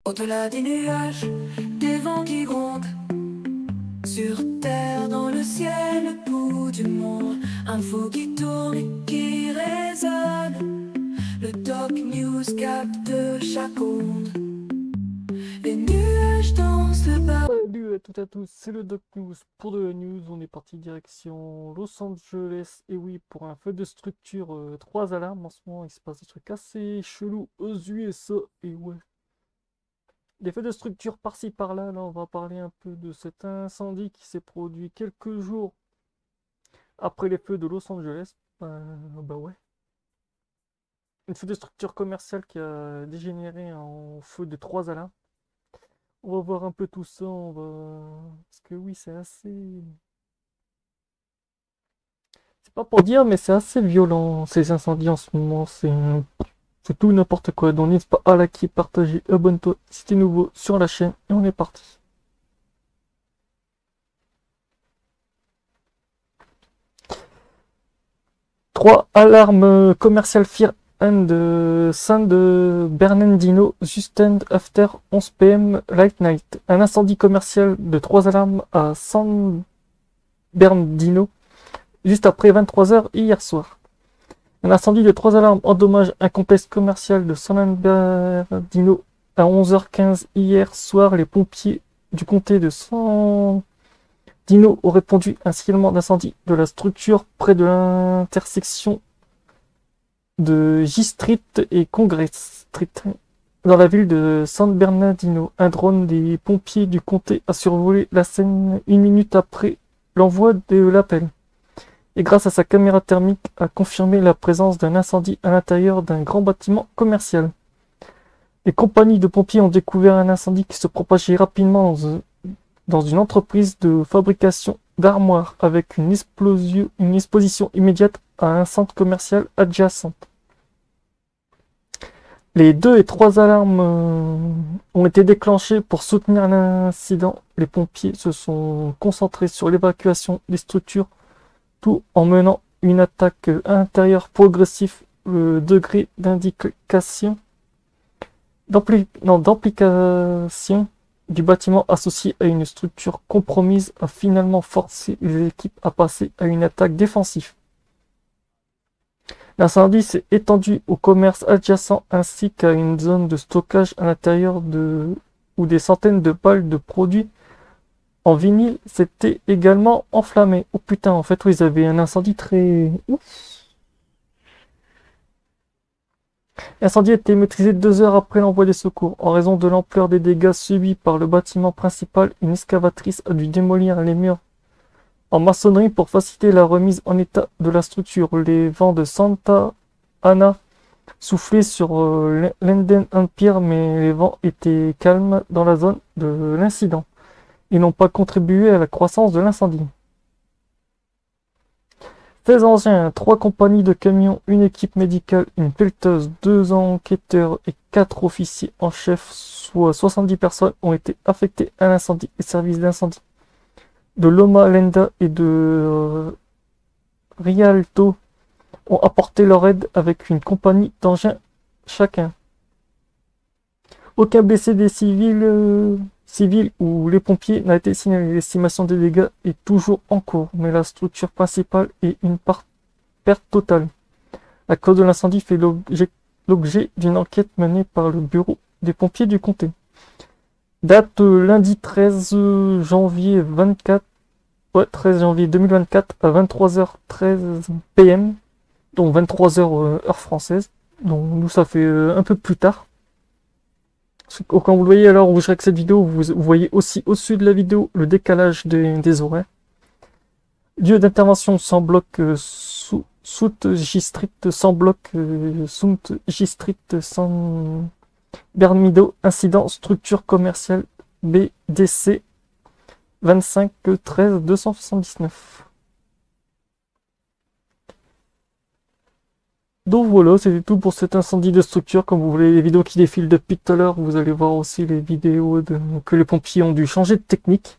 Au-delà des nuages, des vents qui grondent, sur terre, dans le ciel, le bout du monde, info qui tourne et qui résonne. Le Doc News capte chaque onde. Les nuages dansent le bas. Salut à toutes et à tous, c'est le Doc News. Pour de la news, on est parti direction Los Angeles. Et oui, pour un feu de structure, 3 alarmes en ce moment, il se passe des trucs assez chelous aux USA. Et ouais, des feux de structure par-ci par-là. Là, on va parler un peu de cet incendie qui s'est produit quelques jours après les feux de Los Angeles. Bah ouais. Une feu de structure commerciale qui a dégénéré en feu de 3 alarmes. On va voir un peu tout ça, on va... Parce que oui, c'est assez... C'est pas pour dire, mais c'est assez violent, ces incendies en ce moment. C'est tout n'importe quoi. Donc n'hésite pas à liker, partager, abonne-toi si t'es nouveau sur la chaîne. Et on est parti. Trois alarmes commerciales Fear and San Bernardino, just after 11 p.m. late night. Un incendie commercial de 3 alarmes à San Bernardino, juste après 23 h hier soir. Un incendie de 3 alarmes endommage un complexe commercial de San Bernardino à 11h15 hier soir. Les pompiers du comté de San Dino ont répondu à un signalement d'incendie de la structure près de l'intersection de J Street et Congress Street dans la ville de San Bernardino. Un drone des pompiers du comté a survolé la scène 1 minute après l'envoi de l'appel et grâce à sa caméra thermique a confirmé la présence d'un incendie à l'intérieur d'un grand bâtiment commercial. Les compagnies de pompiers ont découvert un incendie qui se propageait rapidement dans une entreprise de fabrication d'armoires avec une exposition immédiate à un centre commercial adjacent. Les 2 et 3 alarmes ont été déclenchées pour soutenir l'incident. Les pompiers se sont concentrés sur l'évacuation des structures tout en menant une attaque intérieure progressive. Le degré d'implication du bâtiment associé à une structure compromise a finalement forcé les équipes à passer à une attaque défensive. L'incendie s'est étendu au commerce adjacent ainsi qu'à une zone de stockage à l'intérieur où des centaines de balles de produits en vinyle s'étaient également enflammées. Oh putain, en fait, oui, ils avaient un incendie très... Ouf. L'incendie a été maîtrisé 2 heures après l'envoi des secours. En raison de l'ampleur des dégâts subis par le bâtiment principal, une excavatrice a dû démolir les murs en maçonnerie pour faciliter la remise en état de la structure. Les vents de Santa Ana soufflaient sur Linden Empire, mais les vents étaient calmes dans la zone de l'incident. Ils n'ont pas contribué à la croissance de l'incendie. 16 engins, 3 compagnies de camions, une équipe médicale, une pelleteuse, 2 enquêteurs et 4 officiers en chef, soit 70 personnes ont été affectées à l'incendie. Les services d'incendie de Loma Linda et de Rialto ont apporté leur aide avec une compagnie d'engins chacun. Aucun blessé des civils ou les pompiers n'a été signalé. L'estimation des dégâts est toujours en cours, mais la structure principale est une perte totale. La cause de l'incendie fait l'objet d'une enquête menée par le bureau des pompiers du comté. Date lundi 13 janvier 2024 à 23h13 p.m. donc 23h heure française. Donc nous ça fait un peu plus tard. Quand vous le voyez à l'heure où je réalise cette vidéo, vous voyez aussi au-dessus de la vidéo le décalage des horaires. Lieu d'intervention sans bloc South J Street, sans bloc South J Street, San Bernardino. Incident structure commerciale BDC 25 13 279. Donc voilà, c'était tout pour cet incendie de structure. Comme vous voulez les vidéos qui défilent depuis tout à l'heure, vous allez voir aussi les vidéos que les pompiers ont dû changer de technique.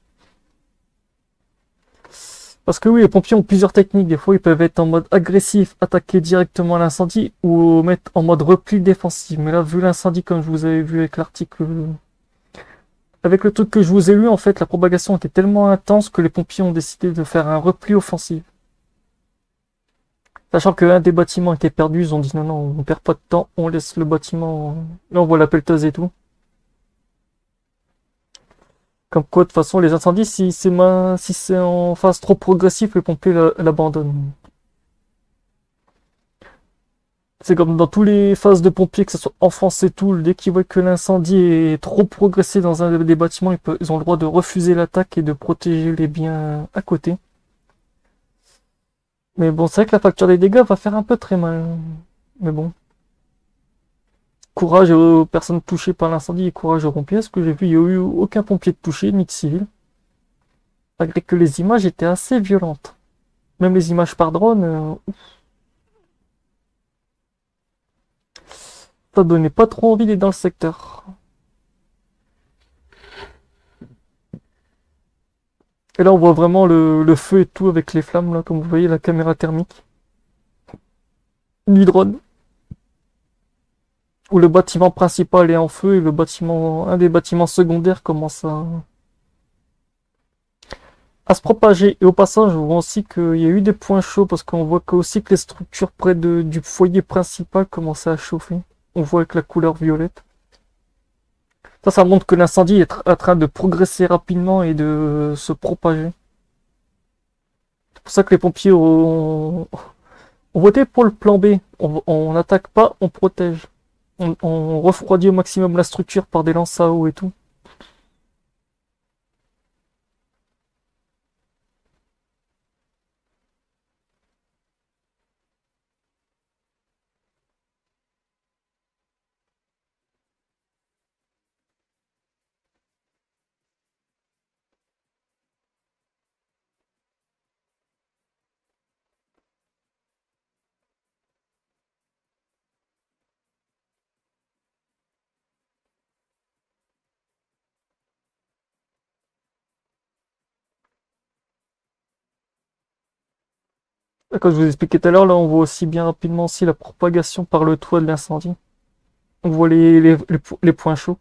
Parce que oui, les pompiers ont plusieurs techniques. Des fois, ils peuvent être en mode agressif, attaquer directement l'incendie, ou mettre en mode repli défensif. Mais là, vu l'incendie, comme je vous avais vu avec l'article avec le truc que je vous ai lu, en fait, la propagation était tellement intense que les pompiers ont décidé de faire un repli offensif. Sachant qu'un des bâtiments était perdu, ils ont dit non, non, on perd pas de temps, on laisse le bâtiment. Là, on voit la pelleteuse et tout. Comme quoi, de toute façon, les incendies, si c'est en phase trop progressive, les pompiers l'abandonnent. C'est comme dans tous les phases de pompiers, que ce soit en France et tout, dès qu'ils voient que l'incendie est trop progressé dans un des bâtiments, ils ont le droit de refuser l'attaque et de protéger les biens à côté. Mais bon, c'est vrai que la facture des dégâts va faire un peu très mal. Mais bon. Courage aux personnes touchées par l'incendie et courage aux pompiers. Ce que j'ai vu, il n'y a eu aucun pompier de touché, ni de civil. Malgré que les images étaient assez violentes. Même les images par drone, ça donnait pas trop envie d'être dans le secteur. Et là, on voit vraiment le feu et tout avec les flammes, là, comme vous voyez, la caméra thermique. Du drone. Où le bâtiment principal est en feu et un des bâtiments secondaires commence à se propager. Et au passage, on voit aussi qu'il y a eu des points chauds parce qu'on voit aussi que les structures près du foyer principal commençaient à chauffer. On voit avec la couleur violette. Ça montre que l'incendie est en train de progresser rapidement et de se propager. C'est pour ça que les pompiers ont voté pour le plan B. On n'attaque pas, on protège. On refroidit au maximum la structure par des lances à eau et tout. Comme je vous expliquais tout à l'heure, là on voit aussi bien rapidement aussi la propagation par le toit de l'incendie. On voit les points chauds.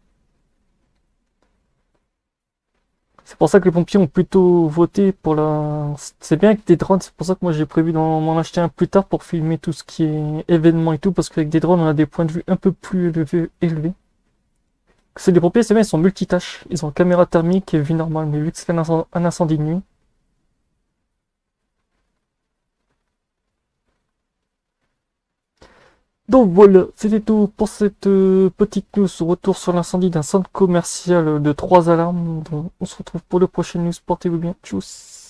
C'est pour ça que les pompiers ont plutôt voté pour la... C'est bien avec des drones, c'est pour ça que moi j'ai prévu d'en acheter un plus tard pour filmer tout ce qui est événements et tout, parce qu'avec des drones on a des points de vue un peu plus élevés. C'est des pompiers, c'est bien, ils sont multitâches. Ils ont caméra thermique et vue normale, mais vu que c'est un incendie de nuit. Donc voilà, c'était tout pour cette petite news retour sur l'incendie d'un centre commercial de 3 alarmes. Donc, on se retrouve pour le prochain news, portez-vous bien, tchuss.